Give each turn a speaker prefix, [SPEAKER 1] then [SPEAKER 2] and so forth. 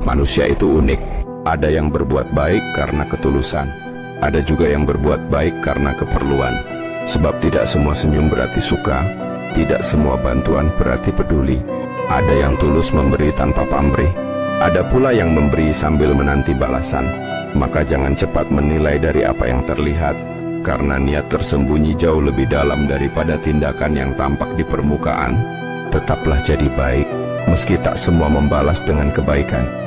[SPEAKER 1] Manusia itu unik. Ada yang berbuat baik karena ketulusan. Ada juga yang berbuat baik karena keperluan. Sebab tidak semua senyum berarti suka. Tidak semua bantuan berarti peduli. Ada yang tulus memberi tanpa pamrih. Ada pula yang memberi sambil menanti balasan. Maka jangan cepat menilai dari apa yang terlihat, karena niat tersembunyi jauh lebih dalam daripada tindakan yang tampak di permukaan. Tetaplah jadi baik, meski tak semua membalas dengan kebaikan.